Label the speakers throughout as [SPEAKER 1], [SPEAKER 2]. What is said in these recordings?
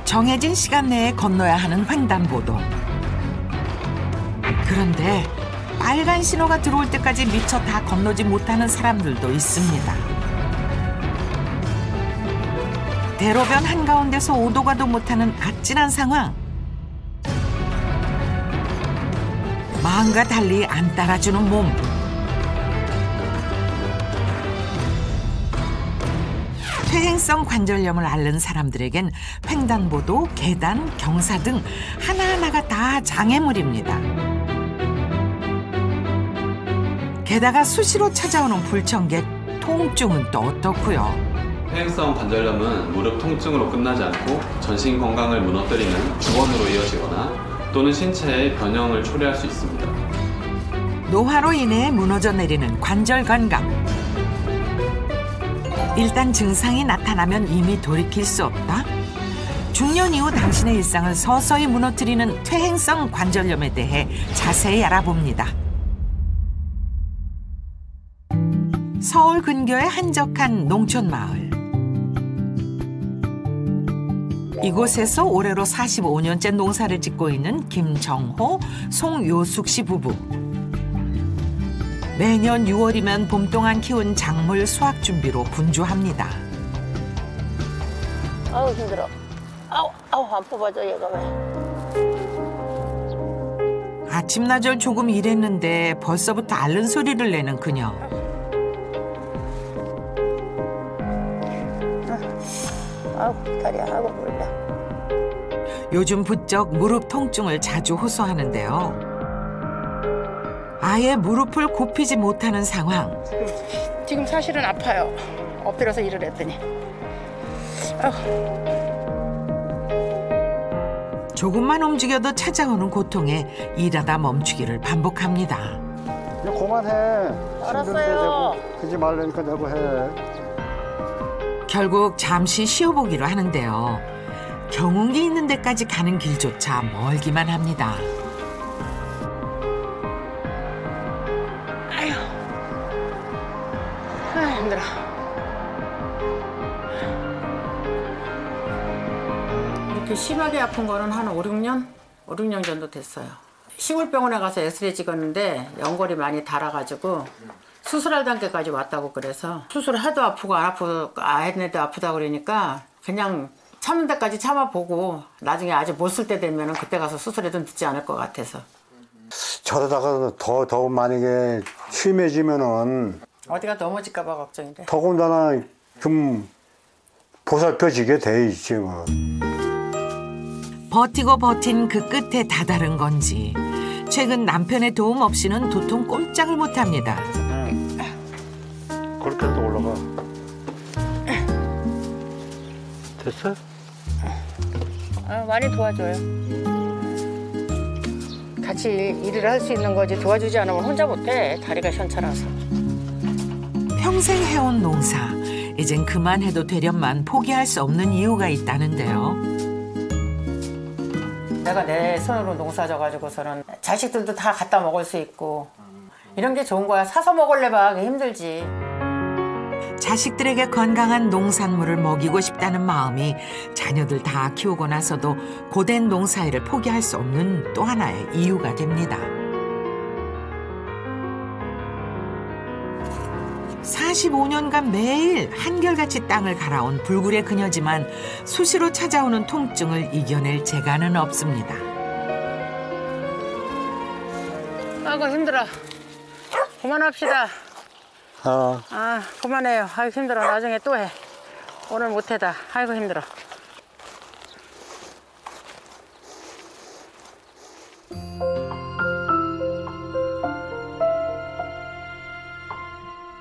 [SPEAKER 1] 정해진 시간 내에 건너야 하는 횡단보도. 그런데 빨간 신호가 들어올 때까지 미처 다 건너지 못하는 사람들도 있습니다. 대로변 한가운데서 오도 가도 못하는 아찔한 상황. 마음과 달리 안 따라주는 몸. 퇴행성 관절염을 앓는 사람들에겐 횡단보도, 계단, 경사 등 하나하나가 다 장애물입니다. 게다가 수시로 찾아오는 불청객, 통증은 또 어떻고요?
[SPEAKER 2] 퇴행성 관절염은 무릎 통증으로 끝나지 않고 전신 건강을 무너뜨리는 주원으로 이어지거나 또는 신체의 변형을 초래할 수 있습니다.
[SPEAKER 1] 노화로 인해 무너져 내리는 관절 건강. 일단 증상이 나타나면 이미 돌이킬 수 없다? 중년 이후 당신의 일상을 서서히 무너뜨리는 퇴행성 관절염에 대해 자세히 알아봅니다. 서울 근교의 한적한 농촌 마을. 이곳에서 올해로 45년째 농사를 짓고 있는 김정호, 송요숙 씨 부부. 매년 6월이면 봄 동안 키운 작물 수확 준비로 분주합니다.
[SPEAKER 3] 아우 힘들어. 아우 안 뽑아져 얘가 왜.
[SPEAKER 1] 아침나절 조금 일했는데 벌써부터 앓는 소리를 내는 그녀.
[SPEAKER 3] 아우 다리야 하고 몰래.
[SPEAKER 1] 요즘 부쩍 무릎 통증을 자주 호소하는데요. 아예 무릎을 굽히지 못하는 상황.
[SPEAKER 3] 지금 사실은 아파요. 엎드려서 일을 했더니. 아우.
[SPEAKER 1] 조금만 움직여도 찾아오는 고통에 일하다 멈추기를 반복합니다.
[SPEAKER 4] 야, 그만해.
[SPEAKER 3] 알았어요.
[SPEAKER 4] 하지 말라니까 내고 해.
[SPEAKER 1] 결국 잠시 쉬어보기로 하는데요. 경운기 있는 데까지 가는 길조차 멀기만 합니다.
[SPEAKER 3] 힘들어. 이렇게 심하게 아픈 거는 한 5, 6년? 5, 6년 정도 됐어요. 시골병원에 가서 엑스레이 찍었는데 연골이 많이 닳아가지고 수술할 단계까지 왔다고 그래서 수술해도 아프고 안 아프고 했는데 아프다 그러니까 그냥 참는 데까지 참아보고 나중에 아직 못 쓸 때 되면 그때 가서 수술해도 늦지 않을 것 같아서.
[SPEAKER 4] 저러다가 더 만약에 심해지면은
[SPEAKER 3] 어디가 넘어질까 봐 걱정이 돼.
[SPEAKER 4] 더군다나 좀 보살펴지게 돼 있지 뭐.
[SPEAKER 1] 버티고 버틴 그 끝에 다다른 건지 최근 남편의 도움 없이는 도통 꼼짝을 못합니다.
[SPEAKER 4] 그렇게도 올라가. 됐어?
[SPEAKER 3] 많이 도와줘요. 같이 일을 할 수 있는 거지 도와주지 않으면 혼자 못해. 다리가 현찰라서.
[SPEAKER 1] 평생 해온 농사, 이젠 그만해도 되련만 포기할 수 없는 이유가 있다는데요.
[SPEAKER 3] 내가 내 손으로 농사 져가지고서는 자식들도 다 갖다 먹을 수 있고 이런 게 좋은 거야. 사서 먹으려봐 그게 힘들지.
[SPEAKER 1] 자식들에게 건강한 농산물을 먹이고 싶다는 마음이 자녀들 다 키우고 나서도 고된 농사일을 포기할 수 없는 또 하나의 이유가 됩니다. 45년간 매일 한결같이 땅을 갈아온 불굴의 그녀지만 수시로 찾아오는 통증을 이겨낼 재간은 없습니다.
[SPEAKER 3] 아이고 힘들어. 그만합시다. 그만해요. 아이고 힘들어. 나중에 또 해. 오늘 못해다. 아이고 힘들어.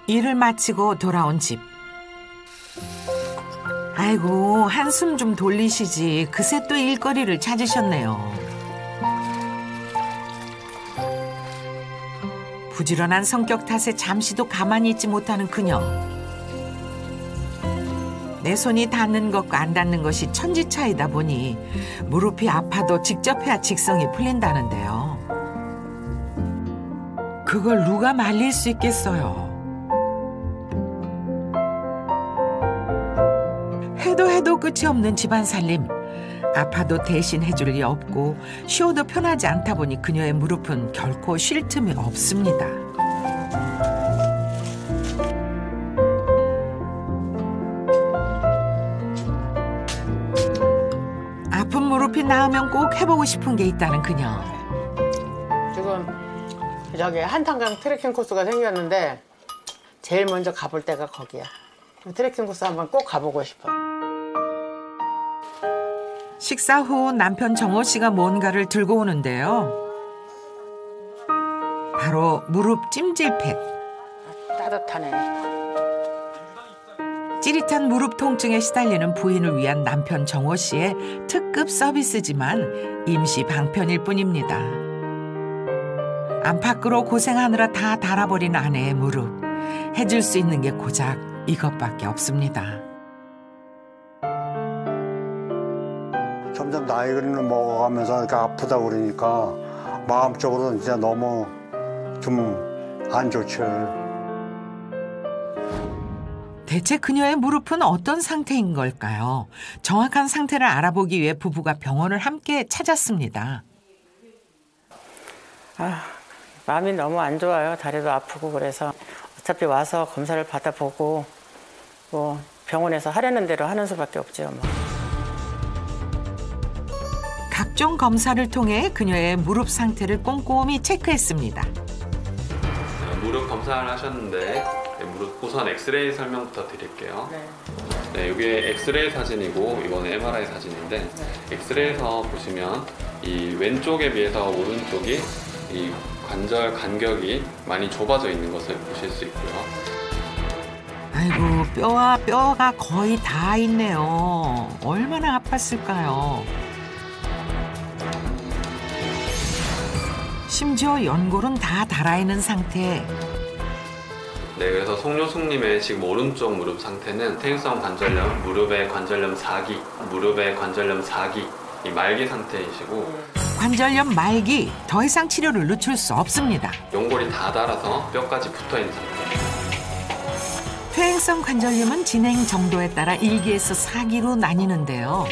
[SPEAKER 1] 일을 마치고 돌아온 집. 아이고 한숨 좀 돌리시지. 그새 또 일거리를 찾으셨네요. 부지런한 성격 탓에 잠시도 가만히 있지 못하는 그녀. 내 손이 닿는 것과 안 닿는 것이 천지 차이다 보니 무릎이 아파도 직접 해야 직성이 풀린다는데요. 그걸 누가 말릴 수 있겠어요. 해도 끝이 없는 집안 살림. 아파도 대신 해줄 리 없고 쉬어도 편하지 않다 보니 그녀의 무릎은 결코 쉴 틈이 없습니다. 아픈 무릎이 나으면 꼭 해보고 싶은 게 있다는 그녀.
[SPEAKER 3] 지금 저기 한탄강 트레킹 코스가 생겼는데 제일 먼저 가볼 데가 거기야. 트레킹 코스 한번 꼭 가보고 싶어.
[SPEAKER 1] 식사 후 남편 정호 씨가 뭔가를 들고 오는데요. 바로 무릎 찜질팩.
[SPEAKER 3] 따뜻하네.
[SPEAKER 1] 찌릿한 무릎 통증에 시달리는 부인을 위한 남편 정호 씨의 특급 서비스지만 임시 방편일 뿐입니다. 안팎으로 고생하느라 다 닳아버린 아내의 무릎. 해줄 수 있는 게 고작 이것밖에 없습니다.
[SPEAKER 4] 점점 나이를 먹어가면서 이렇게 아프다 그러니까 마음적으로는 진짜 너무 좀 안 좋죠.
[SPEAKER 1] 대체 그녀의 무릎은 어떤 상태인 걸까요? 정확한 상태를 알아보기 위해 부부가 병원을 함께 찾았습니다.
[SPEAKER 3] 마음이 너무 안 좋아요. 다리도 아프고 그래서 어차피 와서 검사를 받아보고 뭐 병원에서 하려는 대로 하는 수밖에 없죠. 뭐.
[SPEAKER 1] 각종 검사를 통해 그녀의 무릎 상태를 꼼꼼히 체크했습니다.
[SPEAKER 2] 무릎 검사를 하셨는데 무릎 우선 엑스레이 설명부터 드릴게요. 네, 이게 엑스레이 사진이고 이거는 MRI 사진인데 엑스레이에서 보시면 이 왼쪽에 비해서 오른쪽이 이 관절 간격이 많이 좁아져 있는 것을 보실 수 있고요.
[SPEAKER 1] 아이고, 뼈와 뼈가 거의 다 있네요. 얼마나 아팠을까요? 심지어 연골은 다 닳아있는 상태.
[SPEAKER 2] 네, 그래서 송요숙님의 지금 오른쪽 무릎 상태는 퇴행성 관절염, 무릎의 관절염 4기, 무릎의 관절염 4기 이 말기 상태이시고
[SPEAKER 1] 관절염 말기, 더 이상 치료를 늦출 수 없습니다.
[SPEAKER 2] 연골이 다 닳아서 뼈까지 붙어있는 상태입니다.
[SPEAKER 1] 퇴행성 관절염은 진행 정도에 따라 1기에서 4기로 나뉘는데요.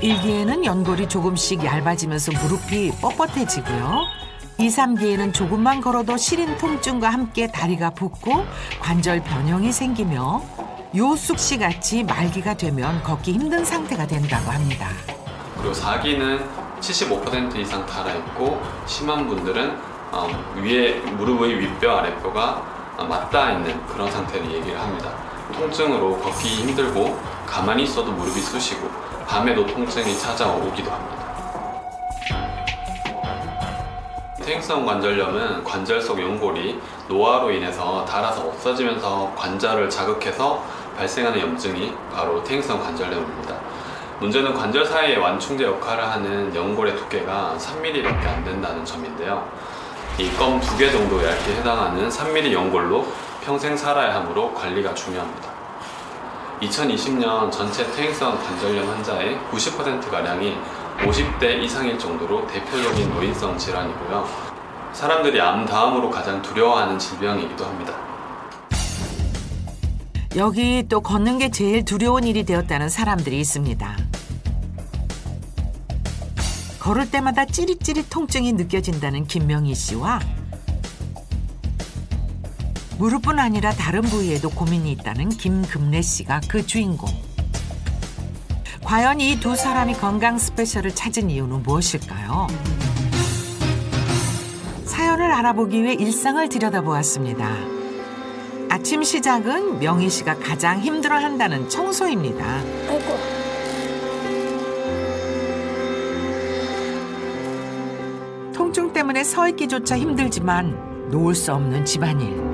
[SPEAKER 1] 1기에는 연골이 조금씩 얇아지면서 무릎이 뻣뻣해지고요. 2, 3기에는 조금만 걸어도 시린 통증과 함께 다리가 붓고 관절 변형이 생기며 요숙 씨 같이 말기가 되면 걷기 힘든 상태가 된다고 합니다.
[SPEAKER 2] 그리고 4기는 75% 이상 닳아있고 심한 분들은 위에 무릎의 윗뼈 아랫뼈가 맞닿아 있는 그런 상태를 얘기를 합니다. 통증으로 걷기 힘들고 가만히 있어도 무릎이 쑤시고 밤에도 통증이 찾아오기도 합니다. 퇴행성 관절염은 관절 속 연골이 노화로 인해서 닳아서 없어지면서 관절을 자극해서 발생하는 염증이 바로 퇴행성 관절염입니다. 문제는 관절 사이의 완충제 역할을 하는 연골의 두께가 3mm밖에 안 된다는 점인데요. 이 껌 2개 정도 얇게 해당하는 3mm 연골로 평생 살아야 하므로 관리가 중요합니다. 2020년 전체 퇴행성 관절염 환자의 90%가량이 50대 이상일 정도로 대표적인 노인성 질환이고요. 사람들이 암 다음으로 가장 두려워하는 질병이기도 합니다.
[SPEAKER 1] 여기 또 걷는 게 제일 두려운 일이 되었다는 사람들이 있습니다. 걸을 때마다 찌릿찌릿 통증이 느껴진다는 김명희 씨와 무릎뿐 아니라 다른 부위에도 고민이 있다는 김금래 씨가 그 주인공. 과연 이 두 사람이 건강 스페셜을 찾은 이유는 무엇일까요? 사연을 알아보기 위해 일상을 들여다보았습니다. 아침 시작은 명희 씨가 가장 힘들어한다는 청소입니다.
[SPEAKER 5] 아이고.
[SPEAKER 1] 통증 때문에 서 있기조차 힘들지만 놓을 수 없는 집안일.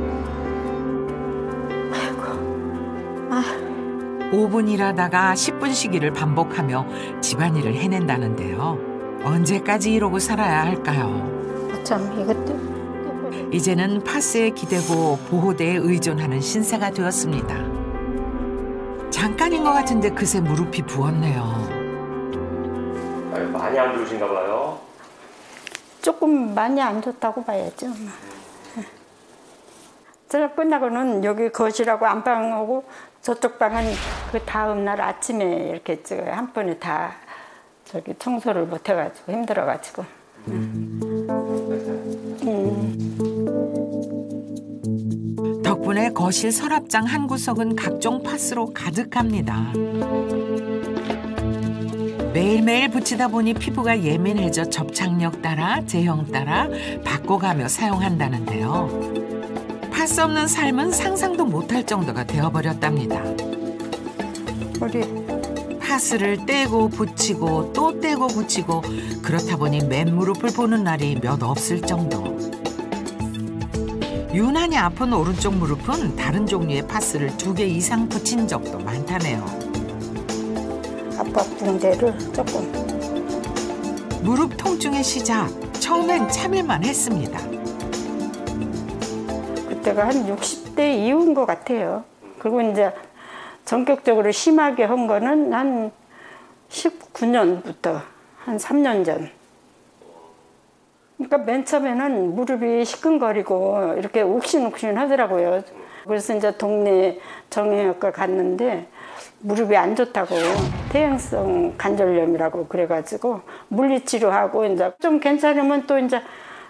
[SPEAKER 1] 5분 일하다가 10분 쉬기를 반복하며 집안일을 해낸다는데요. 언제까지 이러고 살아야 할까요?
[SPEAKER 5] 참 이것도
[SPEAKER 1] 이제는 파스에 기대고 보호대에 의존하는 신세가 되었습니다. 잠깐인 것 같은데 그새 무릎이 부었네요.
[SPEAKER 6] 많이 안 좋으신가 봐요.
[SPEAKER 5] 조금 많이 안 좋다고 봐야죠. 저녁 끝나고는 여기 거실하고 안방하고 저쪽 방은 그 다음 날 아침에 이렇게 한 번에 다 저기 청소를 못 해가지고 힘들어가지고.
[SPEAKER 1] 덕분에 거실 서랍장 한 구석은 각종 파스로 가득합니다. 매일매일 붙이다 보니 피부가 예민해져 접착력 따라 제형 따라 바꿔가며 사용한다는데요. 파스 없는 삶은 상상도 못할 정도가 되어버렸답니다.
[SPEAKER 5] 우리
[SPEAKER 1] 파스를 떼고 붙이고 또 떼고 붙이고 그렇다 보니 맨무릎을 보는 날이 몇 없을 정도. 유난히 아픈 오른쪽 무릎은 다른 종류의 파스를 2개 이상 붙인 적도 많다네요.
[SPEAKER 5] 아팠던 데를 조금.
[SPEAKER 1] 무릎 통증의 시작, 처음엔 참을만 했습니다.
[SPEAKER 5] 그때가 한 60대 이후인 것 같아요. 그리고 이제 전격적으로 심하게 한 거는 한 19년부터 한 3년 전. 그러니까 맨 처음에는 무릎이 시큰거리고 이렇게 욱신욱신 하더라고요. 그래서 이제 동네 정형외과 갔는데 무릎이 안 좋다고 퇴행성 관절염이라고 그래가지고 물리치료하고 이제 좀 괜찮으면 또 이제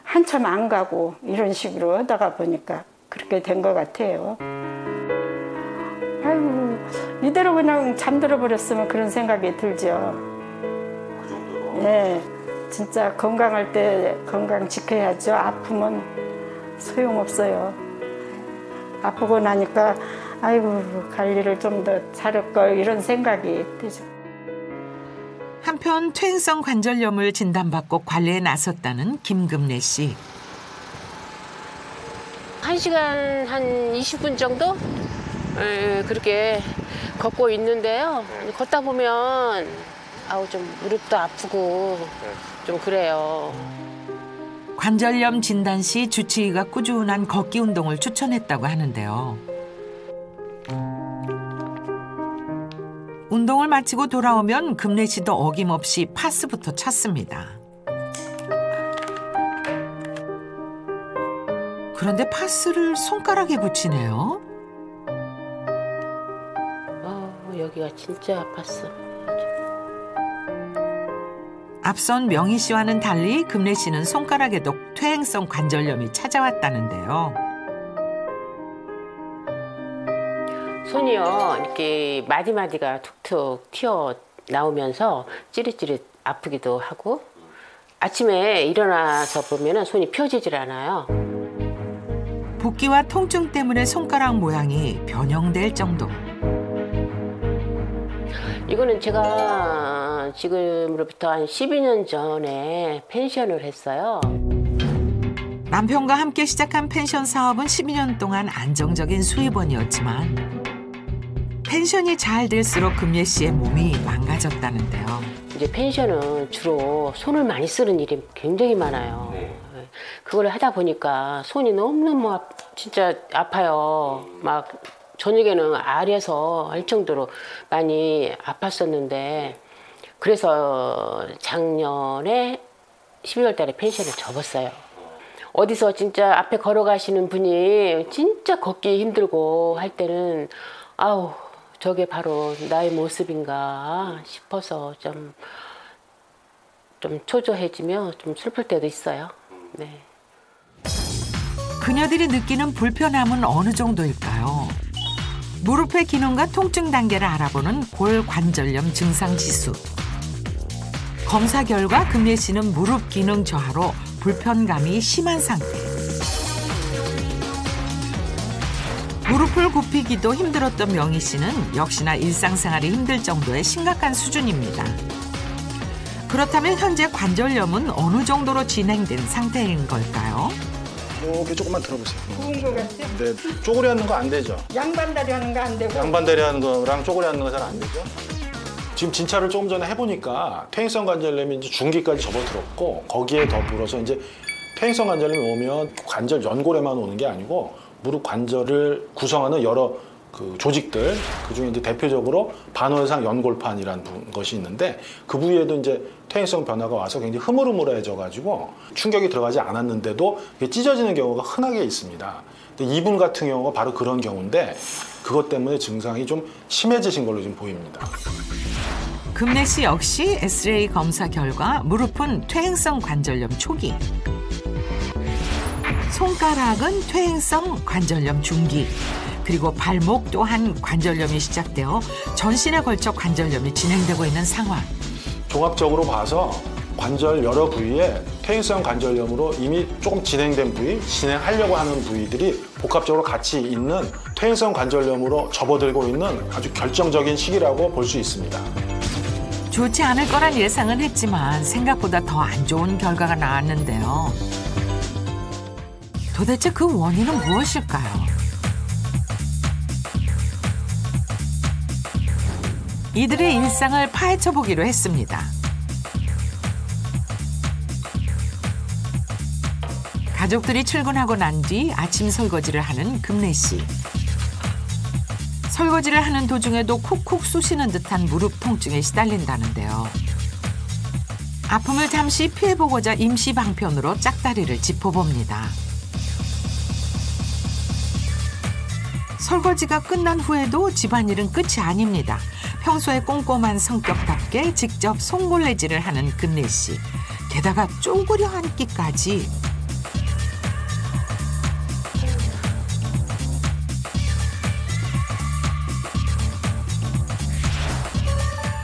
[SPEAKER 5] 한참 안 가고 이런 식으로 하다가 보니까 그렇게 된 것 같아요. 아이고 이대로 그냥 잠들어 버렸으면 그런 생각이 들죠.
[SPEAKER 2] 그 정도로?
[SPEAKER 5] 예, 진짜 건강할 때 건강 지켜야죠. 아프면 소용없어요. 아프고 나니까 아이고 관리를 좀 더 잘할 걸 이런 생각이 들죠.
[SPEAKER 1] 한편 퇴행성 관절염을 진단받고 관리에 나섰다는 김금래 씨.
[SPEAKER 6] 1시간 한 20분 정도 그렇게 걷고 있는데요. 걷다 보면 좀 무릎도 아프고 좀 그래요.
[SPEAKER 1] 관절염 진단 시 주치의가 꾸준한 걷기 운동을 추천했다고 하는데요. 운동을 마치고 돌아오면 금래 씨도 어김없이 파스부터 찾습니다. 그런데 파스를 손가락에 붙이네요.
[SPEAKER 6] 여기가 진짜 아팠어.
[SPEAKER 1] 앞선 명희 씨와는 달리 금래 씨는 손가락에도 퇴행성 관절염이 찾아왔다는데요.
[SPEAKER 6] 손이요 이렇게 마디마디가 툭툭 튀어 나오면서 찌릿찌릿 아프기도 하고 아침에 일어나서 보면은 손이 펴지질 않아요.
[SPEAKER 1] 붓기와 통증 때문에 손가락 모양이 변형될 정도.
[SPEAKER 6] 이거는 제가 지금으로부터 한 12년 전에 펜션을 했어요.
[SPEAKER 1] 남편과 함께 시작한 펜션 사업은 12년 동안 안정적인 수입원이었지만 펜션이 잘 될수록 금예 씨의 몸이 망가졌다는데요.
[SPEAKER 6] 이제 펜션은 주로 손을 많이 쓰는 일이 굉장히 많아요. 그걸 하다 보니까 손이 너무너무 진짜 아파요. 막 저녁에는 알에서 할 정도로 많이 아팠었는데 그래서 작년에 12월 달에 펜션을 접었어요. 어디서 진짜 앞에 걸어가시는 분이 진짜 걷기 힘들고 할 때는 아우 저게 바로 나의 모습인가 싶어서 좀 초조해지며 좀 슬플 때도 있어요. 네.
[SPEAKER 1] 그녀들이 느끼는 불편함은 어느 정도일까요? 무릎의 기능과 통증 단계를 알아보는 골관절염 증상 지수. 검사 결과 금예 씨는 무릎 기능 저하로 불편감이 심한 상태. 무릎을 굽히기도 힘들었던 명희 씨는 역시나 일상생활이 힘들 정도의 심각한 수준입니다. 그렇다면 현재 관절염은 어느 정도로 진행된 상태인 걸까요?
[SPEAKER 7] 이렇게 조금만 들어보세요.
[SPEAKER 5] 부은 것 같죠?
[SPEAKER 7] 네, 쪼그리 하는 거 안 되죠?
[SPEAKER 5] 양반다리 하는 거 안 되고.
[SPEAKER 7] 양반다리 하는 거랑 쪼그리 하는 거 잘 안 되죠? 지금 진찰을 조금 전에 해보니까 퇴행성 관절염이 이제 중기까지 접어들었고 거기에 더불어서 이제 퇴행성 관절염이 오면 관절 연골에만 오는 게 아니고 무릎 관절을 구성하는 여러 그 조직들, 그중에 이제 대표적으로 반월상 연골판이라는 것이 있는데 그 부위에도 이제 퇴행성 변화가 와서 굉장히 흐물흐물해져 가지고 충격이 들어가지 않았는데도 이게 찢어지는 경우가 흔하게 있습니다. 근데 이분 같은 경우가 바로 그런 경우인데 그것 때문에 증상이 좀 심해지신 걸로 지금 보입니다.
[SPEAKER 1] 금래 씨 역시 엑스레이 검사 결과 무릎은 퇴행성 관절염 초기, 손가락은 퇴행성 관절염 중기, 그리고 발목 또한 관절염이 시작되어 전신에 걸쳐 관절염이 진행되고 있는 상황.
[SPEAKER 7] 종합적으로 봐서 관절 여러 부위에 퇴행성 관절염으로 이미 조금 진행된 부위, 진행하려고 하는 부위들이 복합적으로 같이 있는 퇴행성 관절염으로 접어들고 있는 아주 결정적인 시기라고 볼 수 있습니다.
[SPEAKER 1] 좋지 않을 거란 예상은 했지만 생각보다 더 안 좋은 결과가 나왔는데요. 도대체 그 원인은 무엇일까요? 이들의 일상을 파헤쳐 보기로 했습니다. 가족들이 출근하고 난 뒤 아침 설거지를 하는 금래 씨. 설거지를 하는 도중에도 쿡쿡 쑤시는 듯한 무릎 통증에 시달린다는데요. 아픔을 잠시 피해보고자 임시 방편으로 짝다리를 짚어봅니다. 설거지가 끝난 후에도 집안일은 끝이 아닙니다. 평소에 꼼꼼한 성격답게 직접 손걸레질을 하는 금래 씨. 게다가 쪼그려 앉기까지.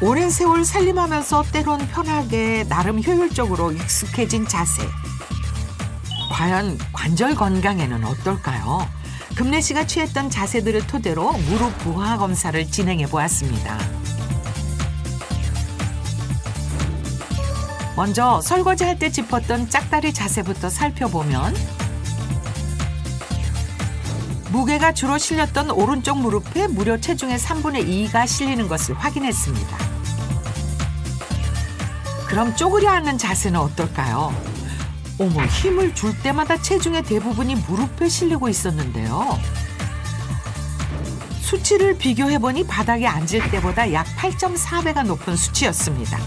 [SPEAKER 1] 오랜 세월 살림하면서 때론 편하게 나름 효율적으로 익숙해진 자세. 과연 관절 건강에는 어떨까요? 금래 씨가 취했던 자세들을 토대로 무릎 부하 검사를 진행해 보았습니다. 먼저 설거지할 때 짚었던 짝다리 자세부터 살펴보면 무게가 주로 실렸던 오른쪽 무릎에 무려 체중의 3분의 2가 실리는 것을 확인했습니다. 그럼 쪼그려 앉는 자세는 어떨까요? 어머, 힘을 줄 때마다 체중의 대부분이 무릎에 실리고 있었는데요. 수치를 비교해보니 바닥에 앉을 때보다 약 8.4배가 높은 수치였습니다.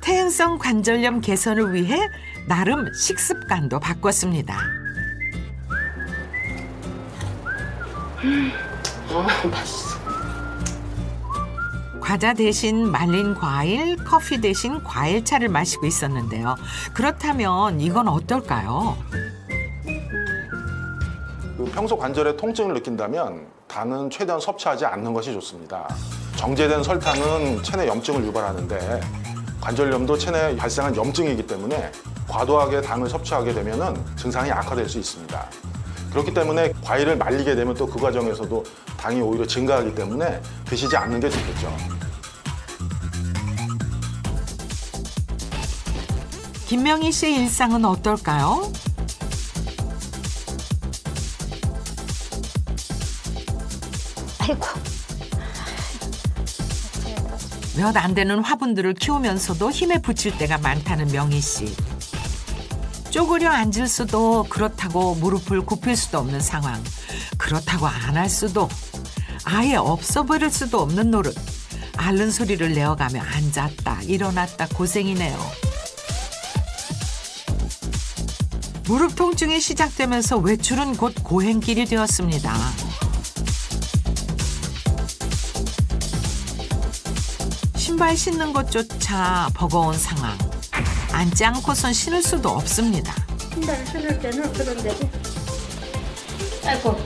[SPEAKER 1] 퇴행성 관절염 개선을 위해 나름 식습관도 바꿨습니다.
[SPEAKER 6] 맛있어.
[SPEAKER 1] 과자 대신 말린 과일, 커피 대신 과일차를 마시고 있었는데요. 그렇다면 이건 어떨까요?
[SPEAKER 7] 평소 관절에 통증을 느낀다면 당은 최대한 섭취하지 않는 것이 좋습니다. 정제된 설탕은 체내 염증을 유발하는데 관절염도 체내에 발생한 염증이기 때문에 과도하게 당을 섭취하게 되면 증상이 악화될 수 있습니다. 그렇기 때문에 과일을 말리게 되면 또 그 과정에서도 당이 오히려 증가하기 때문에 드시지 않는 게 좋겠죠.
[SPEAKER 1] 김명희 씨의 일상은 어떨까요?
[SPEAKER 5] 아이고.
[SPEAKER 1] 몇 안 되는 화분들을 키우면서도 힘에 부칠 때가 많다는 명희 씨. 쪼그려 앉을 수도 그렇다고 무릎을 굽힐 수도 없는 상황. 그렇다고 안 할 수도 아예 없어버릴 수도 없는 노릇. 앓는 소리를 내어가며 앉았다 일어났다 고생이네요. 무릎 통증이 시작되면서 외출은 곧 고행길이 되었습니다. 신발 신는 것조차 버거운 상황. 앉지 않고선 신을 수도 없습니다.
[SPEAKER 5] 신발 신을 때는 그런데. 아이고.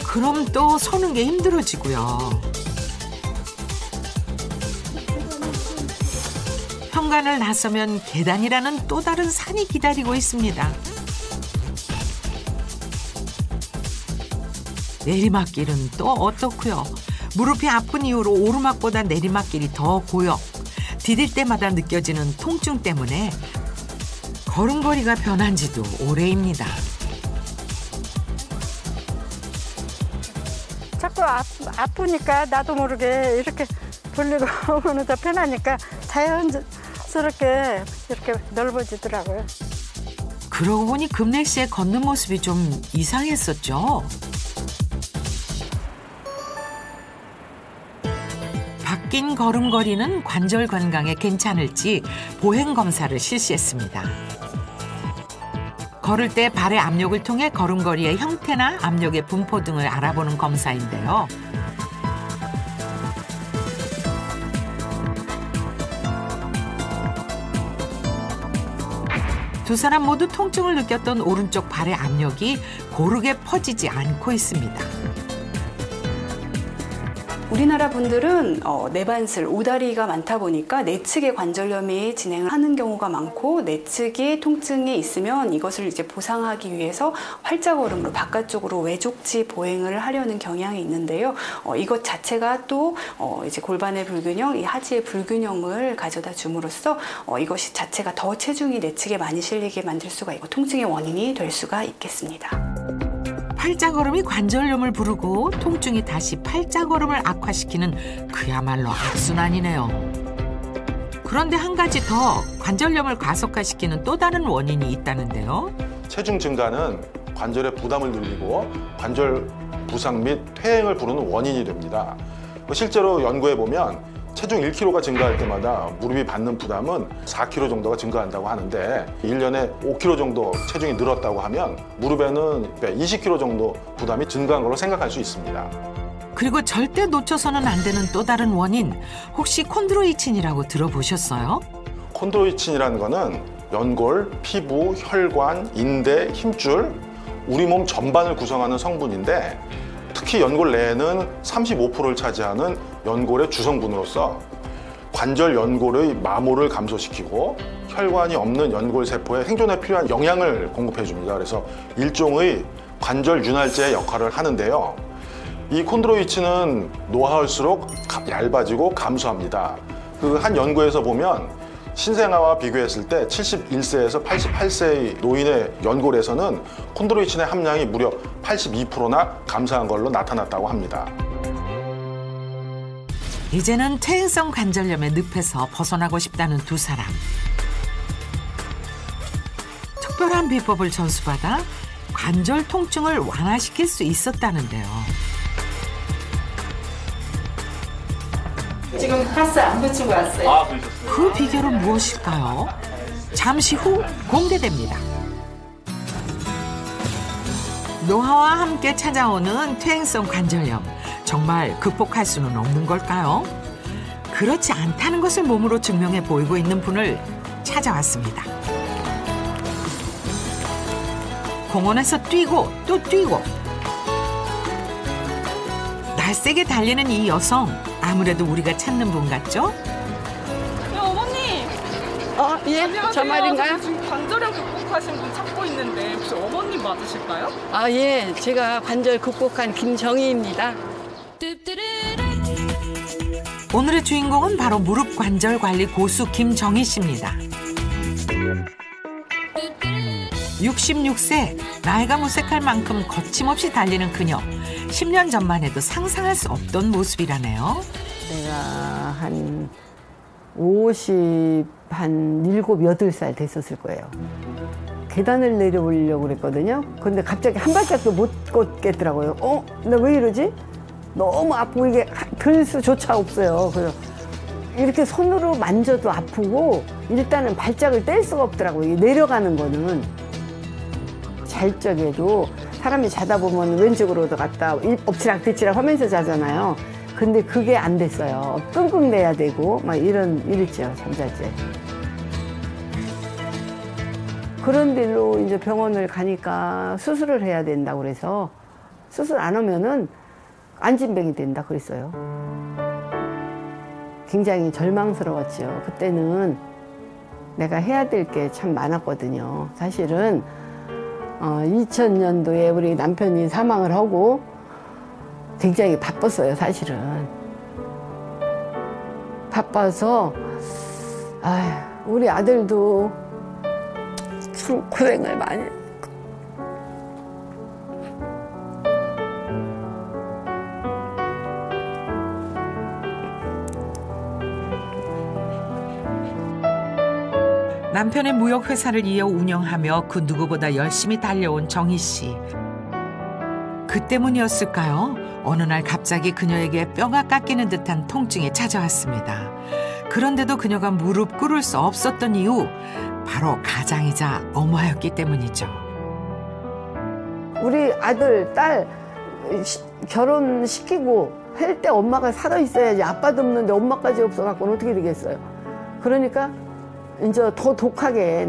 [SPEAKER 1] 그럼 또 서는 게 힘들어지고요. 현관을 나서면 계단이라는 또 다른 산이 기다리고 있습니다. 내리막길은 또 어떻고요. 무릎이 아픈 이후로 오르막보다 내리막길이 더 고요. 디딜 때마다 느껴지는 통증 때문에 걸음걸이가 변한 지도 오래입니다.
[SPEAKER 5] 자꾸 아프니까 나도 모르게 이렇게 돌리고 오면 더 편하니까 자연스럽게 이렇게 넓어지더라고요.
[SPEAKER 1] 그 그러고 보니 금래 씨의 걷는 모습이 좀 이상했었죠. 바뀐 걸음걸이는 관절 건강에 괜찮을지 보행 검사를 실시했습니다. 걸을 때 발의 압력을 통해 걸음걸이의 형태나 압력의 분포 등을 알아보는 검사인데요. 두 사람 모두 통증을 느꼈던 오른쪽 발의 압력이 고르게 퍼지지 않고 있습니다.
[SPEAKER 8] 우리나라 분들은 내반슬, 오다리가 많다 보니까 내측의 관절염이 진행을 하는 경우가 많고 내측이 통증이 있으면 이것을 이제 보상하기 위해서 활자걸음으로 바깥쪽으로 외족지 보행을 하려는 경향이 있는데요. 이것 자체가 또 이제 골반의 불균형, 이 하지의 불균형을 가져다 줌으로써 이것이 자체가 더 체중이 내측에 많이 실리게 만들 수가 있고 통증의 원인이 될 수가 있겠습니다.
[SPEAKER 1] 팔자걸음이 관절염을 부르고 통증이 다시 팔자걸음을 악화시키는 그야말로 악순환이네요. 그런데 한 가지 더 관절염을 가속화시키는 또 다른 원인이 있다는데요.
[SPEAKER 7] 체중 증가는 관절의 부담을 늘리고 관절 부상 및 퇴행을 부르는 원인이 됩니다. 실제로 연구해 보면 체중 1kg가 증가할 때마다 무릎이 받는 부담은 4kg 정도가 증가한다고 하는데 1년에 5kg 정도 체중이 늘었다고 하면 무릎에는 20kg 정도 부담이 증가한 걸로 생각할 수 있습니다.
[SPEAKER 1] 그리고 절대 놓쳐서는 안 되는 또 다른 원인, 혹시 콘드로이친이라고 들어보셨어요?
[SPEAKER 7] 콘드로이친이라는 거는 연골, 피부, 혈관, 인대, 힘줄, 우리 몸 전반을 구성하는 성분인데 특히 연골 내에는 35%를 차지하는 연골의 주성분으로서 관절 연골의 마모를 감소시키고 혈관이 없는 연골 세포의 생존에 필요한 영양을 공급해 줍니다. 그래서 일종의 관절 윤활제의 역할을 하는데요. 이 콘드로이친은 노화할수록 얇아지고 감소합니다. 그 한 연구에서 보면 신생아와 비교했을 때 71세에서 88세의 노인의 연골에서는 콘드로이친의 함량이 무려 82%나 감소한 걸로 나타났다고 합니다.
[SPEAKER 1] 이제는 퇴행성 관절염의 늪에서 벗어나고 싶다는 두 사람. 특별한 비법을 전수받아 관절 통증을 완화시킬 수 있었다는데요.
[SPEAKER 5] 지금 파스 안 붙이고 왔어요.
[SPEAKER 1] 그 비결은 무엇일까요? 잠시 후 공개됩니다. 노화와 함께 찾아오는 퇴행성 관절염. 정말 극복할 수는 없는 걸까요? 그렇지 않다는 것을 몸으로 증명해 보이고 있는 분을 찾아왔습니다. 공원에서 뛰고 또 뛰고 날쌔게 달리는 이 여성, 아무래도 우리가 찾는 분 같죠?
[SPEAKER 9] 어머니!
[SPEAKER 5] 예?
[SPEAKER 9] 안녕하세요.
[SPEAKER 5] 저 말인가요?
[SPEAKER 9] 저 지금 관절염 극복하신 분 찾고 있는데 혹시 어머님 맞으실까요?
[SPEAKER 5] 예. 제가 관절 극복한 김정희입니다.
[SPEAKER 1] 오늘의 주인공은 바로 무릎 관절 관리 고수 김정희 씨입니다. 66세, 나이가 무색할 만큼 거침없이 달리는 그녀. 10년 전만 해도 상상할 수 없던 모습이라네요.
[SPEAKER 10] 내가 한 7, 8살 됐었을 거예요. 계단을 내려오려고 그랬거든요. 근데 갑자기 한 발짝도 못 걷겠더라고요. 나 왜 이러지? 너무 아프고 이게 들 수조차 없어요. 그래서 이렇게 손으로 만져도 아프고 일단은 발작을 뗄 수가 없더라고요. 내려가는 거는. 잘 적에도 사람이 자다 보면 왼쪽으로도 갔다 엎치락 뒤치락 하면서 자잖아요. 근데 그게 안 됐어요. 끙끙 내야 되고 막 이랬죠, 잠잘 때. 그런 데로 이제 병원을 가니까 수술을 해야 된다고 그래서 수술 안 하면은 안진병이 된다 그랬어요. 굉장히 절망스러웠죠. 그때는 내가 해야 될 게 참 많았거든요. 사실은 2000년도에 우리 남편이 사망을 하고 굉장히 바빴어요, 사실은. 바빠서 우리 아들도 참 고생을 많이 했고.
[SPEAKER 1] 남편의 무역회사를 이어 운영하며 그 누구보다 열심히 달려온 정희 씨. 그 때문이었을까요? 어느 날 갑자기 그녀에게 뼈가 깎이는 듯한 통증이 찾아왔습니다. 그런데도 그녀가 무릎 꿇을 수 없었던 이유, 바로 가장이자 엄마였기 때문이죠.
[SPEAKER 10] 우리 아들, 딸 결혼시키고 할 때 엄마가 살아있어야지. 아빠도 없는데 엄마까지 없어갖고는 어떻게 되겠어요. 그러니까 이제 더 독하게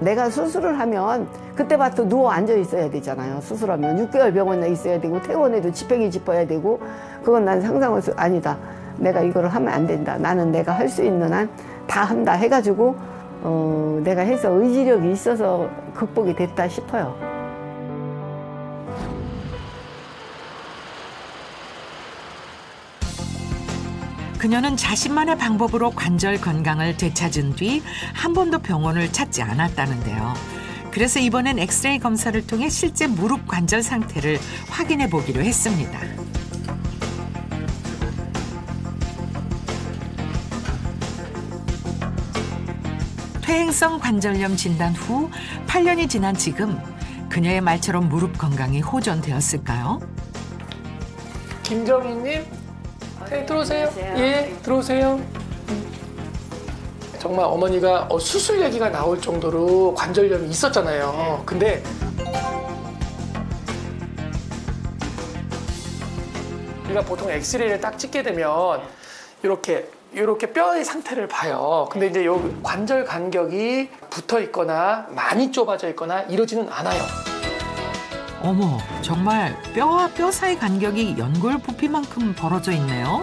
[SPEAKER 10] 내가 수술을 하면 그때부터 누워 앉아 있어야 되잖아요. 수술하면 6개월 병원에 있어야 되고 퇴원해도 지팽이 짚어야 되고, 그건 난 상상할 수 아니다. 내가 이거를 하면 안 된다. 나는 내가 할 수 있는 한 다 한다 해가지고 내가 해서 의지력이 있어서 극복이 됐다 싶어요.
[SPEAKER 1] 그녀는 자신만의 방법으로 관절 건강을 되찾은 뒤 한 번도 병원을 찾지 않았다는데요. 그래서 이번엔 엑스레이 검사를 통해 실제 무릎 관절 상태를 확인해 보기로 했습니다. 퇴행성 관절염 진단 후 8년이 지난 지금 그녀의 말처럼 무릎 건강이 호전되었을까요?
[SPEAKER 11] 김정희님, 네, 들어오세요. 예, 들어오세요. 정말 어머니가 수술 얘기가 나올 정도로 관절염이 있었잖아요. 근데 우리가 보통 엑스레이를 딱 찍게 되면 이렇게 뼈의 상태를 봐요. 근데 이제 요 관절 간격이 붙어 있거나 많이 좁아져 있거나 이러지는 않아요.
[SPEAKER 1] 어머, 정말 뼈와 뼈 사이 간격이 연골 부피만큼 벌어져 있네요.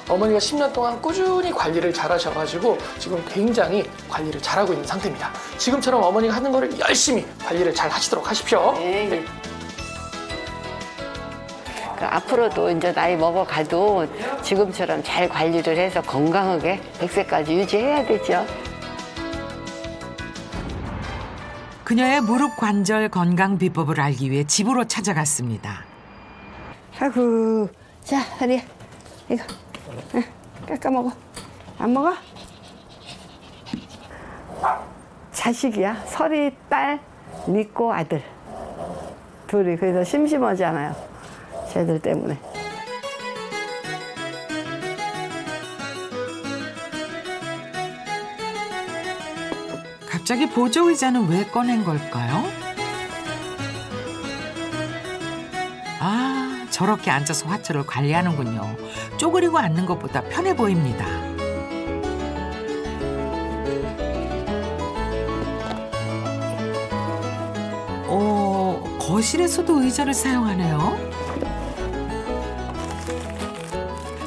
[SPEAKER 11] 어머니가 10년 동안 꾸준히 관리를 잘 하셔가지고 지금 굉장히 관리를 잘하고 있는 상태입니다. 지금처럼 어머니가 하는 거를 열심히 관리를 잘 하시도록 하십시오. 네.
[SPEAKER 5] 앞으로도 이제 나이 먹어가도 지금처럼 잘 관리를 해서 건강하게 100세까지 유지해야 되죠.
[SPEAKER 1] 그녀의 무릎 관절 건강 비법을 알기 위해 집으로 찾아갔습니다.
[SPEAKER 10] 아이고, 자, 하리야, 이거 깎아 먹어. 안 먹어? 자식이야. 설이 딸, 믿고 아들. 둘이. 그래서 심심하지 않아요. 쟤들 때문에.
[SPEAKER 1] 갑자기 보조의자는 왜 꺼낸 걸까요? 아, 저렇게 앉아서 화투를 관리하는군요. 쪼그리고 앉는 것보다 편해 보입니다. 거실에서도 의자를 사용하네요.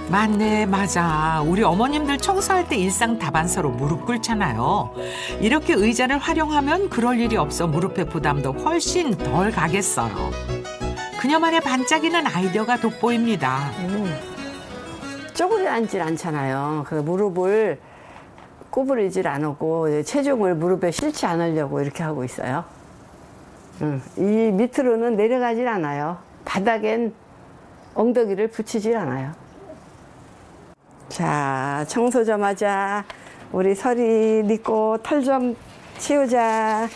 [SPEAKER 1] 맞네, 맞아. 우리 어머님들 청소할 때 일상 다반사로 무릎 꿇잖아요. 이렇게 의자를 활용하면 그럴 일이 없어 무릎의 부담도 훨씬 덜 가겠어요. 그녀만의 반짝이는 아이디어가 돋보입니다.
[SPEAKER 10] 쪼그려 앉질 않잖아요. 그 무릎을 구부리질 않고 체중을 무릎에 실지 않으려고 이렇게 하고 있어요. 이 밑으로는 내려가질 않아요. 바닥엔 엉덩이를 붙이질 않아요. 자, 청소 좀 하자. 우리 설이 니꼬 털 좀 치우자.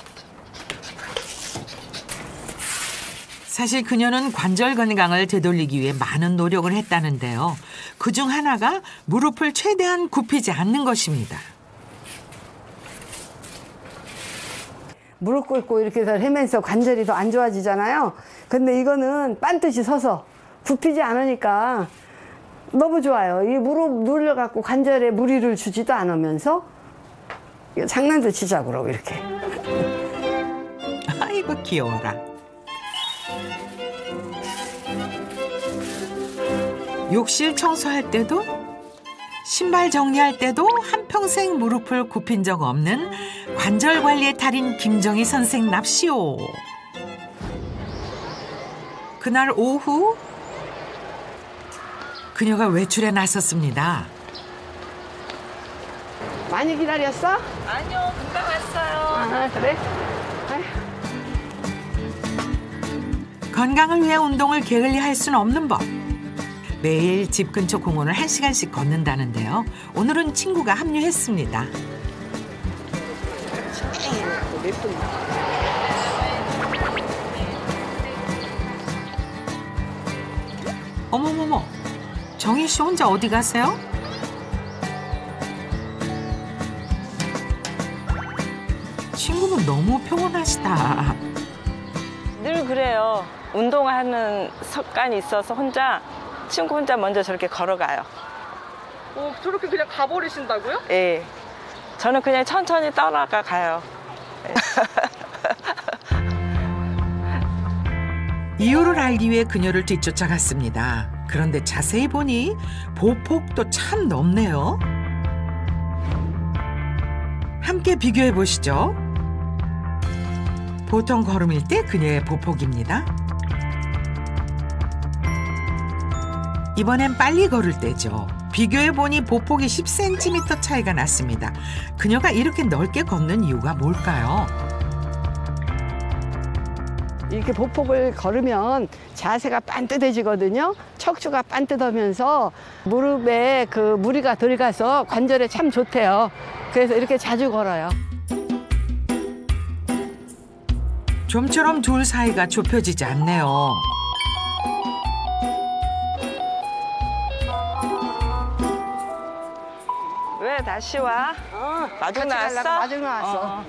[SPEAKER 1] 사실 그녀는 관절 건강을 되돌리기 위해 많은 노력을 했다는데요. 그중 하나가 무릎을 최대한 굽히지 않는 것입니다.
[SPEAKER 10] 무릎 꿇고 이렇게 해서 하면서 관절이 더 안 좋아지잖아요. 근데 이거는 반듯이 서서 굽히지 않으니까 너무 좋아요. 이 무릎 눌려갖고 관절에 무리를 주지도 않으면서 장난도 치자고 그러고 이렇게.
[SPEAKER 1] 아이고 귀여워라. 욕실 청소할 때도 신발 정리할 때도 한평생 무릎을 굽힌 적 없는 관절 관리의 달인 김정희 선생 납시오. 그날 오후 그녀가 외출에 나섰습니다.
[SPEAKER 10] 많이 기다렸어?
[SPEAKER 9] 아니요, 금방 왔어요.
[SPEAKER 10] 아, 그래?
[SPEAKER 1] 건강을 위해 운동을 게을리 할 수는 없는 법. 매일 집 근처 공원을 1시간씩 걷는다는데요. 오늘은 친구가 합류했습니다. 어머머머, 정희 씨 혼자 어디 가세요? 친구는 너무 평온하시다.
[SPEAKER 12] 늘 그래요. 운동하는 습관이 있어서 친구 혼자 먼저 저렇게 걸어가요.
[SPEAKER 9] 저렇게 그냥 가버리신다고요?
[SPEAKER 12] 예. 저는 그냥 천천히 따라가 가요.
[SPEAKER 1] 이유를 알기 위해 그녀를 뒤쫓아갔습니다. 그런데 자세히 보니 보폭도 참 넓네요. 함께 비교해 보시죠. 보통 걸음일 때 그녀의 보폭입니다. 이번엔 빨리 걸을 때죠. 비교해 보니 보폭이 10cm 차이가 났습니다. 그녀가 이렇게 넓게 걷는 이유가 뭘까요?
[SPEAKER 10] 이렇게 보폭을 걸으면 자세가 반듯해지거든요. 척추가 반듯하면서 무릎에 그 무리가 덜 가서 관절에 참 좋대요. 그래서 이렇게 자주 걸어요.
[SPEAKER 1] 좀처럼 둘 사이가 좁혀지지 않네요.
[SPEAKER 12] 왜 다시 와? 마중 나왔어?
[SPEAKER 10] 마중 나왔어.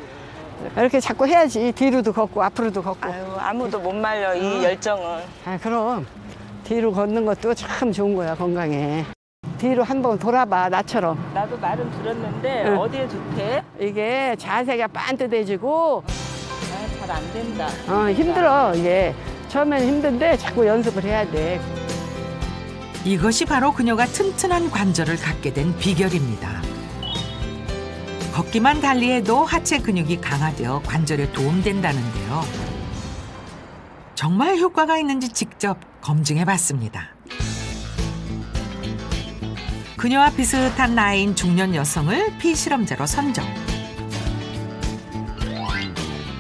[SPEAKER 10] 이렇게 자꾸 해야지. 뒤로도 걷고 앞으로도 걷고.
[SPEAKER 12] 아유, 아무도 못 말려 이 열정은.
[SPEAKER 10] 아, 그럼 뒤로 걷는 것도 참 좋은 거야, 건강에. 뒤로 한번 돌아봐, 나처럼.
[SPEAKER 12] 나도 말은 들었는데
[SPEAKER 10] 응.
[SPEAKER 12] 어디에 좋대?
[SPEAKER 10] 이게 자세가 반듯해지고
[SPEAKER 12] 잘 안 된다.
[SPEAKER 10] 힘들어, 이게. 처음에는 힘든데 자꾸 연습을 해야 돼.
[SPEAKER 1] 이것이 바로 그녀가 튼튼한 관절을 갖게 된 비결입니다. 걷기만 달리해도 하체 근육이 강화되어 관절에 도움된다는데요. 정말 효과가 있는지 직접 검증해봤습니다. 그녀와 비슷한 나이인 중년 여성을 피실험자로 선정.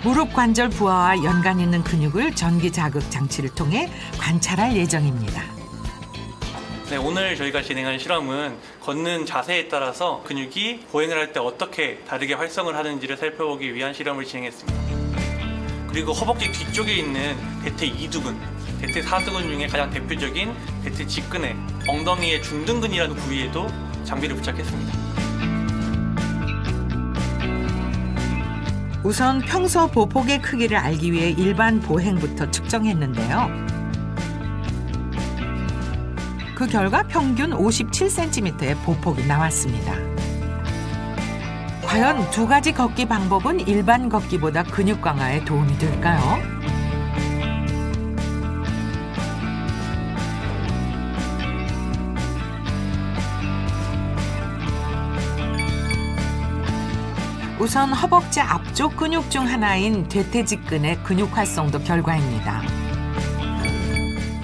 [SPEAKER 1] 무릎 관절 부하와 연관 있는 근육을 전기 자극 장치를 통해 관찰할 예정입니다.
[SPEAKER 13] 네, 오늘 저희가 진행한 실험은 걷는 자세에 따라서 근육이 보행을 할 때 어떻게 다르게 활성을 하는지를 살펴보기 위한 실험을 진행했습니다. 그리고 허벅지 뒤쪽에 있는 대퇴 2두근, 대퇴 4두근 중에 가장 대표적인 대퇴 직근의 엉덩이의 중등근이라는 부위에도 장비를 부착했습니다.
[SPEAKER 1] 우선 평소 보폭의 크기를 알기 위해 일반 보행부터 측정했는데요. 그 결과 평균 57cm의 보폭이 나왔습니다. 과연 두 가지 걷기 방법은 일반 걷기보다 근육 강화에 도움이 될까요? 우선 허벅지 앞쪽 근육 중 하나인 대퇴직근의 근육 활성도 결과입니다.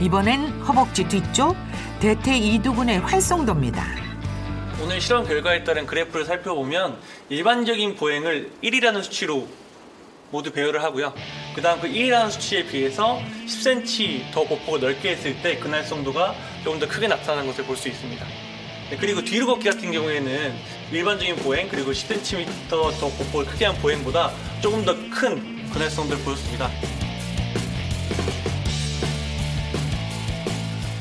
[SPEAKER 1] 이번엔 허벅지 뒤쪽 대퇴 2두근의 활성도입니다.
[SPEAKER 13] 오늘 실험 결과에 따른 그래프를 살펴보면 일반적인 보행을 1이라는 수치로 모두 배열을 하고요. 그 다음 그 1이라는 수치에 비해서 10cm 더 보폭을 넓게 했을 때 근활성도가 조금 더 크게 나타나는 것을 볼 수 있습니다. 네, 그리고 뒤로 걷기 같은 경우에는 일반적인 보행 그리고 10cm 더 보폭을 크게 한 보행보다 조금 더 큰 근활성도를 보였습니다.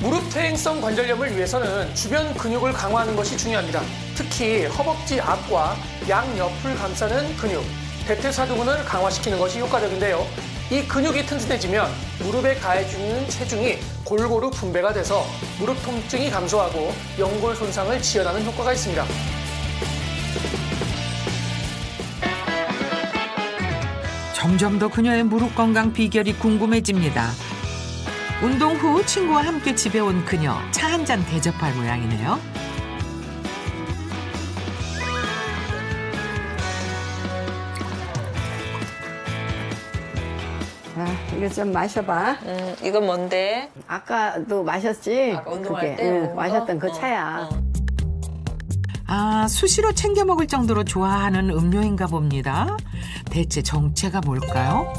[SPEAKER 11] 무릎 퇴행성 관절염을 위해서는 주변 근육을 강화하는 것이 중요합니다. 특히 허벅지 앞과 양옆을 감싸는 근육, 대퇴사두근을 강화시키는 것이 효과적인데요. 이 근육이 튼튼해지면 무릎에 가해주는 체중이 골고루 분배가 돼서 무릎 통증이 감소하고 연골 손상을 지연하는 효과가 있습니다.
[SPEAKER 1] 점점 더 그녀의 무릎 건강 비결이 궁금해집니다. 운동 후 친구와 함께 집에 온 그녀, 차 한 잔 대접할 모양이네요.
[SPEAKER 10] 이거 좀 마셔봐.
[SPEAKER 12] 이건 뭔데?
[SPEAKER 10] 아까도 마셨지?
[SPEAKER 12] 아까 운동할
[SPEAKER 10] 그게.
[SPEAKER 12] 때
[SPEAKER 10] 응,
[SPEAKER 12] 먹은
[SPEAKER 10] 마셨던
[SPEAKER 12] 거?
[SPEAKER 10] 그 차야.
[SPEAKER 1] 아, 수시로 챙겨 먹을 정도로 좋아하는 음료인가 봅니다. 대체 정체가 뭘까요?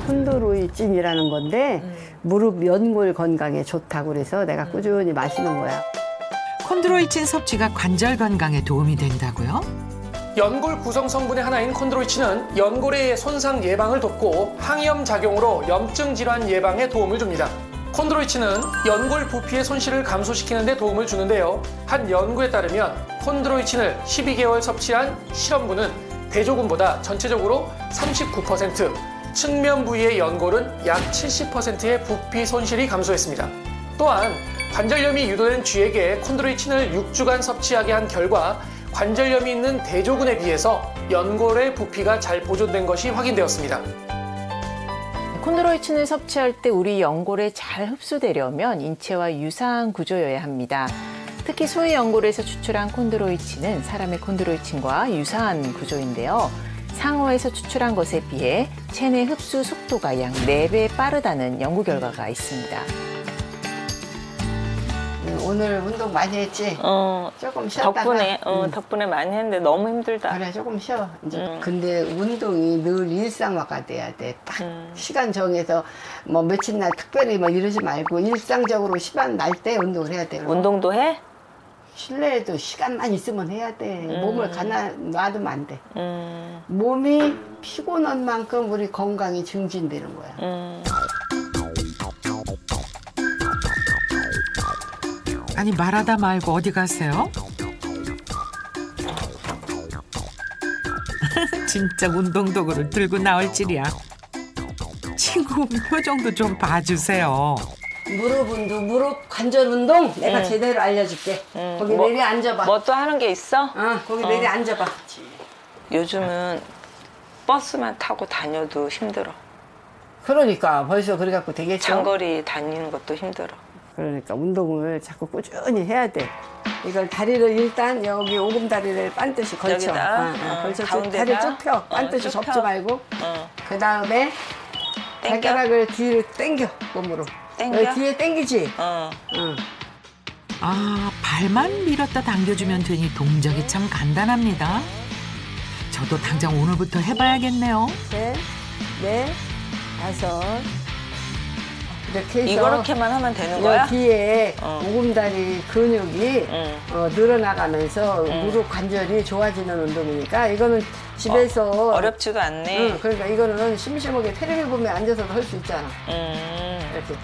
[SPEAKER 10] 콘드로이친이라는 건데 무릎 연골 건강에 좋다고 그래서 내가 꾸준히 마시는 거야.
[SPEAKER 1] 콘드로이친 섭취가 관절 건강에 도움이 된다고요?
[SPEAKER 11] 연골 구성 성분의 하나인 콘드로이친은 연골의 손상 예방을 돕고 항염 작용으로 염증 질환 예방에 도움을 줍니다. 콘드로이친은 연골 부피의 손실을 감소시키는 데 도움을 주는데요. 한 연구에 따르면 콘드로이친을 12개월 섭취한 실험군은 대조군보다 전체적으로 39%, 측면 부위의 연골은 약 70%의 부피 손실이 감소했습니다. 또한 관절염이 유도된 쥐에게 콘드로이친을 6주간 섭취하게 한 결과 관절염이 있는 대조군에 비해서 연골의 부피가 잘 보존된 것이 확인되었습니다.
[SPEAKER 14] 콘드로이친을 섭취할 때 우리 연골에 잘 흡수되려면 인체와 유사한 구조여야 합니다. 특히 소의 연골에서 추출한 콘드로이친은 사람의 콘드로이친과 유사한 구조인데요. 상어에서 추출한 것에 비해 체내 흡수 속도가 약 4배 빠르다는 연구 결과가 있습니다.
[SPEAKER 10] 오늘 운동 많이 했지? 조금 쉬었다가.
[SPEAKER 12] 덕분에 많이 했는데 너무 힘들다.
[SPEAKER 10] 그래, 조금 쉬어. 이제. 근데 운동이 늘 일상화가 돼야 돼. 딱 시간 정해서 뭐 며칠 날 특별히 뭐 이러지 말고 일상적으로 시간 날 때 운동을 해야 돼.
[SPEAKER 12] 운동도 해?
[SPEAKER 10] 실내에도 시간만 있으면 해야 돼. 몸을 놔두면 안 돼. 몸이 피곤한 만큼 우리 건강이 증진되는 거야.
[SPEAKER 1] 아니 말하다 말고 어디 가세요? 진짜 운동도구를 들고 나올 줄이야. 친구 표정도 좀 봐주세요.
[SPEAKER 10] 무릎 관절 운동 내가 제대로 알려줄게. 거기 내리 앉아봐.
[SPEAKER 12] 뭐 또 하는 게 있어?
[SPEAKER 10] 거기 내리 앉아봐.
[SPEAKER 12] 요즘은 버스만 타고 다녀도 힘들어.
[SPEAKER 10] 그러니까 벌써 그래갖고 되겠죠.
[SPEAKER 12] 장거리 다니는 것도 힘들어.
[SPEAKER 10] 그러니까 운동을 자꾸 꾸준히 해야 돼. 이걸 다리를 일단 여기 오금다리를 반듯이 걸쳐.
[SPEAKER 12] 여기다?
[SPEAKER 10] 걸쳐. 다리 쭉 펴. 반듯이 접지 말고. 그 다음에
[SPEAKER 12] 땡겨?
[SPEAKER 10] 발가락을 뒤로 당겨. 몸으로.
[SPEAKER 12] 당겨?
[SPEAKER 10] 뒤에 당기지.
[SPEAKER 1] 아, 발만 밀었다 당겨주면 되니 동작이 참 간단합니다. 저도 당장 오늘부터 해봐야겠네요.
[SPEAKER 10] 셋, 넷, 다섯. 이렇게 해서
[SPEAKER 12] 이렇게만 하면 되는 거야?
[SPEAKER 10] 뒤에 오금다리 근육이 늘어나가면서 무릎 관절이 좋아지는 운동이니까 이거는 집에서
[SPEAKER 12] 어렵지도 않네.
[SPEAKER 10] 그러니까 이거는 심심하게 텔레비 보면 앉아서도 할 수 있잖아. 이렇게.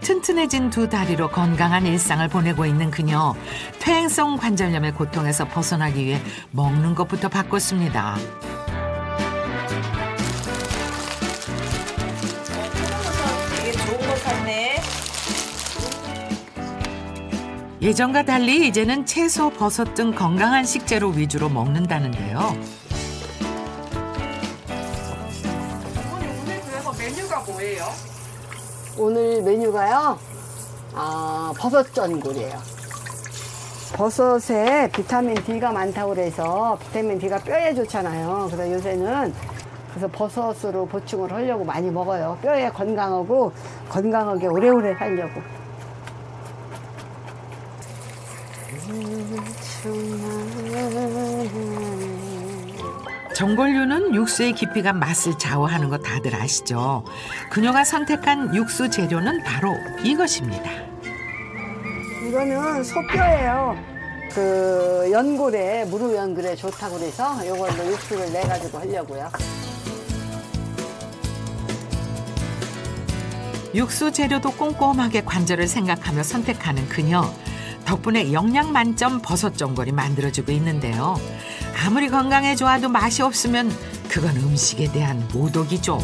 [SPEAKER 1] 튼튼해진 두 다리로 건강한 일상을 보내고 있는 그녀. 퇴행성 관절염의 고통에서 벗어나기 위해 먹는 것부터 바꿨습니다. 예전과 달리 이제는 채소, 버섯 등 건강한 식재료 위주로 먹는다는데요.
[SPEAKER 9] 오늘 그래서 메뉴가 뭐예요?
[SPEAKER 10] 오늘 메뉴가요. 버섯 전골이에요. 버섯에 비타민 D가 많다고 그래서 비타민 D가 뼈에 좋잖아요. 그래서 요새는 버섯으로 보충을 하려고 많이 먹어요. 뼈에 건강하게 오래오래 살려고.
[SPEAKER 1] 전골류는 육수의 깊이가 맛을 좌우하는 거 다들 아시죠? 그녀가 선택한 육수 재료는 바로 이것입니다.
[SPEAKER 10] 이거는 소뼈예요. 그 연골에 무릎 연골에 좋다고 그래서 이걸로 육수를 내 가지고 하려고요.
[SPEAKER 1] 육수 재료도 꼼꼼하게 관절을 생각하며 선택하는 그녀. 덕분에 영양 만점 버섯 전골이 만들어지고 있는데요. 아무리 건강에 좋아도 맛이 없으면 그건 음식에 대한 모독이죠.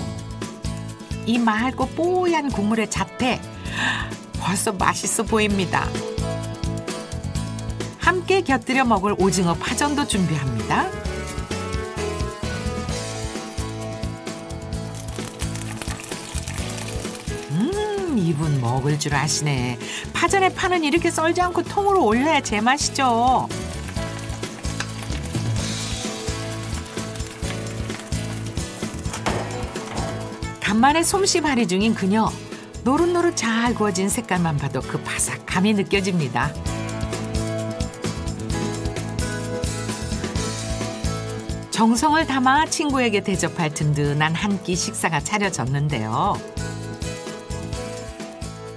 [SPEAKER 1] 이 맑고 뽀얀 국물의 잡채, 벌써 맛있어 보입니다. 함께 곁들여 먹을 오징어 파전도 준비합니다. 이분 먹을 줄 아시네. 파전에 파는 이렇게 썰지 않고 통으로 올려야 제맛이죠. 간만에 솜씨 발휘 중인 그녀. 노릇노릇 잘 구워진 색깔만 봐도 그 바삭함이 느껴집니다. 정성을 담아 친구에게 대접할 든든한 한 끼 식사가 차려졌는데요.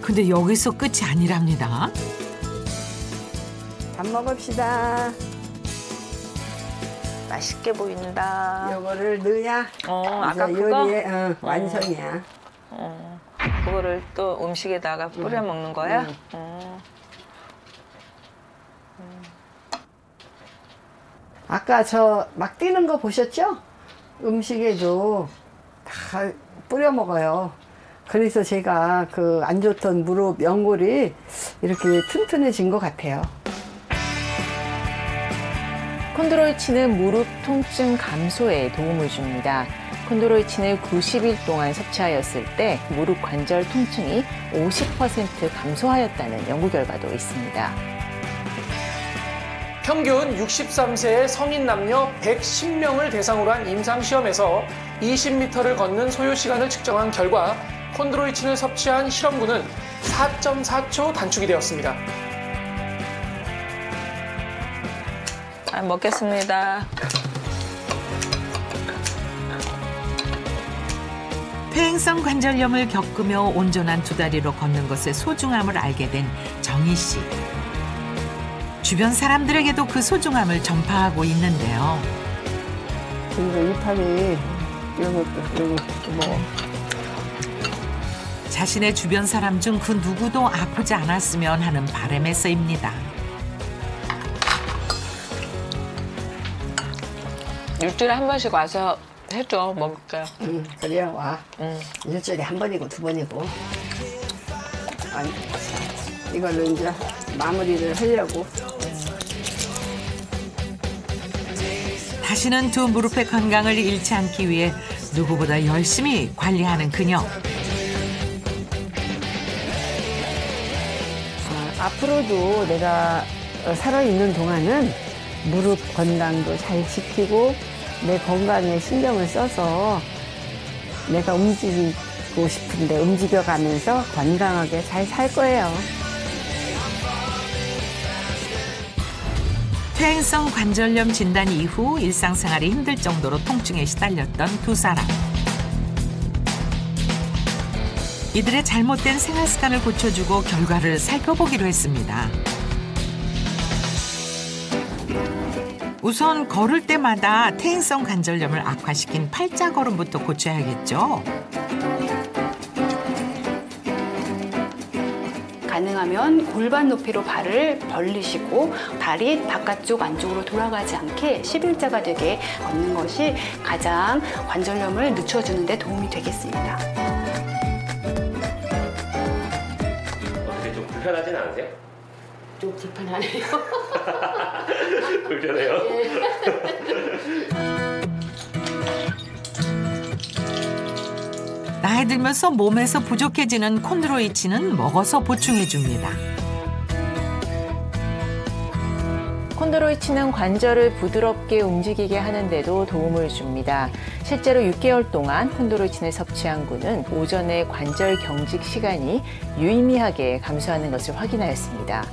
[SPEAKER 1] 근데 여기서 끝이 아니랍니다.
[SPEAKER 10] 밥 먹읍시다.
[SPEAKER 12] 맛있게 보인다.
[SPEAKER 10] 요거를 넣어야
[SPEAKER 12] 아까
[SPEAKER 10] 이제
[SPEAKER 12] 그거?
[SPEAKER 10] 요리의 완성이야.
[SPEAKER 12] 그거를 또 음식에다가 뿌려 먹는 거야?
[SPEAKER 10] 아까 저 막 뛰는 거 보셨죠? 음식에도 다 뿌려 먹어요. 그래서 제가 그 안 좋던 무릎 연골이 이렇게 튼튼해진 것 같아요.
[SPEAKER 14] 콘드로이친은 무릎 통증 감소에 도움을 줍니다. 콘드로이친을 90일 동안 섭취하였을 때 무릎 관절 통증이 50% 감소하였다는 연구 결과도 있습니다.
[SPEAKER 11] 평균 63세의 성인 남녀 110명을 대상으로 한 임상시험에서 20m를 걷는 소요 시간을 측정한 결과 콘드로이친을 섭취한 실험군은 4.4초 단축이 되었습니다.
[SPEAKER 12] 먹겠습니다.
[SPEAKER 1] 퇴행성 관절염을 겪으며 온전한 두 다리로 걷는 것의 소중함을 알게 된 정희 씨. 주변 사람들에게도 그 소중함을 전파하고 있는데요.
[SPEAKER 10] 그리고 이 팔이 여기 뭐
[SPEAKER 1] 자신의 주변 사람 중 그 누구도 아프지 않았으면 하는 바람에서입니다.
[SPEAKER 12] 일주일에 한 번씩 와서 해줘, 먹을게요.
[SPEAKER 10] 그래요, 와. 일주일에 한 번이고 두 번이고. 아니, 이걸로 이제 마무리를 하려고.
[SPEAKER 1] 다시는 두 무릎의 건강을 잃지 않기 위해 누구보다 열심히 관리하는 그녀.
[SPEAKER 10] 앞으로도 내가 살아있는 동안은 무릎 건강도 잘 지키고 내 건강에 신경을 써서 내가 움직이고 싶은데 움직여가면서 건강하게 잘 살 거예요.
[SPEAKER 1] 퇴행성 관절염 진단 이후 일상생활이 힘들 정도로 통증에 시달렸던 두 사람. 이들의 잘못된 생활 습관을 고쳐주고 결과를 살펴보기로 했습니다. 우선 걸을 때마다 퇴행성 관절염을 악화시킨 팔자걸음부터 고쳐야겠죠.
[SPEAKER 8] 가능하면 골반 높이로 발을 벌리시고 발이 바깥쪽 안쪽으로 돌아가지 않게 11자가 되게 걷는 것이 가장 관절염을 늦춰주는 데 도움이 되겠습니다.
[SPEAKER 15] 어떻게 좀 불편하진 않으세요?
[SPEAKER 6] 좀 불편하네요.
[SPEAKER 15] 불편해요?
[SPEAKER 1] 나이 들면서 몸에서 부족해지는 콘드로이친은 먹어서 보충해줍니다.
[SPEAKER 14] 콘드로이친은 관절을 부드럽게 움직이게 하는데도 도움을 줍니다. 실제로 6개월 동안 콘드로이친을 섭취한 군은 오전의 관절 경직 시간이 유의미하게 감소하는 것을 확인하였습니다.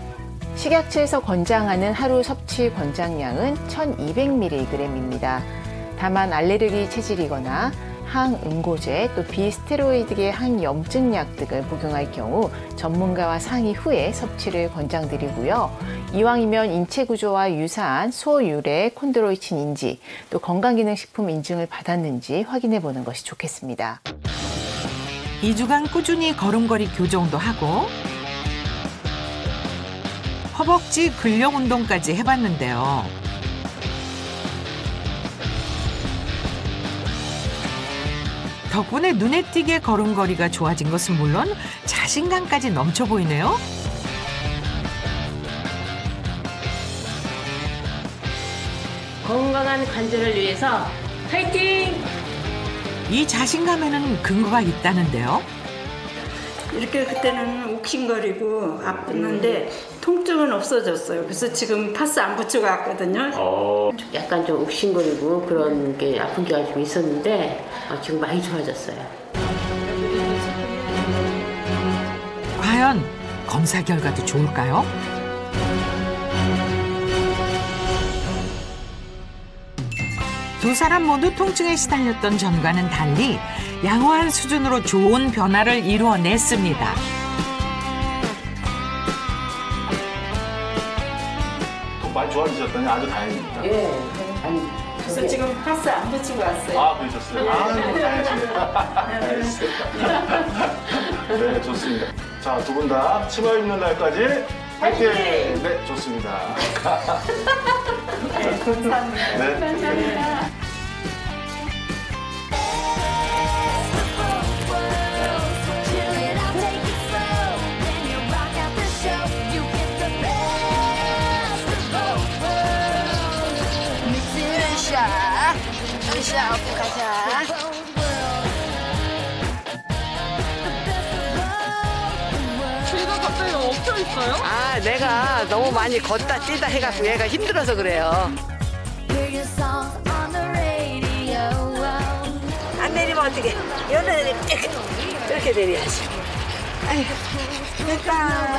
[SPEAKER 14] 식약처에서 권장하는 하루 섭취 권장량은 1200mg입니다. 다만 알레르기 체질이거나 항응고제, 또 비스테로이드계 항염증약 등을 복용할 경우 전문가와 상의 후에 섭취를 권장드리고요. 이왕이면 인체 구조와 유사한 소유래 콘드로이친인지 또 건강기능식품 인증을 받았는지 확인해 보는 것이 좋겠습니다.
[SPEAKER 1] 2주간 꾸준히 걸음걸이 교정도 하고 허벅지 근력 운동까지 해봤는데요. 덕분에 눈에 띄게 걸음걸이가 좋아진 것은 물론 자신감까지 넘쳐 보이네요.
[SPEAKER 6] 건강한 관절을 위해서 파이팅!
[SPEAKER 1] 이 자신감에는 근거가 있다는데요.
[SPEAKER 5] 이렇게 그때는 욱신거리고 아팠는데 통증은 없어졌어요. 그래서 지금 파스 안 붙이고 왔거든요.
[SPEAKER 6] 약간 좀 욱신거리고 그런 게 아픈 게 좀 있었는데 지금 많이 좋아졌어요.
[SPEAKER 1] 과연 검사 결과도 좋을까요? 두 사람 모두 통증에 시달렸던 전과는 달리 양호한 수준으로 좋은 변화를 이루어냈습니다.
[SPEAKER 7] 많이 좋아지셨다니 아주 다행입니다.
[SPEAKER 5] 예. 아니, 그래서 지금 파스 안 붙이고 왔어요.
[SPEAKER 7] 아, 그러셨어요? 아유, 다행이십니다. 네, 좋습니다. 자, 두 분 다 치마 입는 날까지 화이팅! 네, 좋습니다.
[SPEAKER 5] 네, 감사합니다.
[SPEAKER 7] 네.
[SPEAKER 5] 감사합니다.
[SPEAKER 16] 으쌰, 어디 가자.
[SPEAKER 9] 제가 갑자기 엎혀 있어요?
[SPEAKER 16] 아, 내가 너무 많이 걷다 뛰다 해갖고 얘가 힘들어서 그래요. 안 내리면 어떡해. 여기다 이렇게 내려야지. 아이고, 됐다.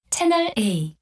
[SPEAKER 17] 채널 A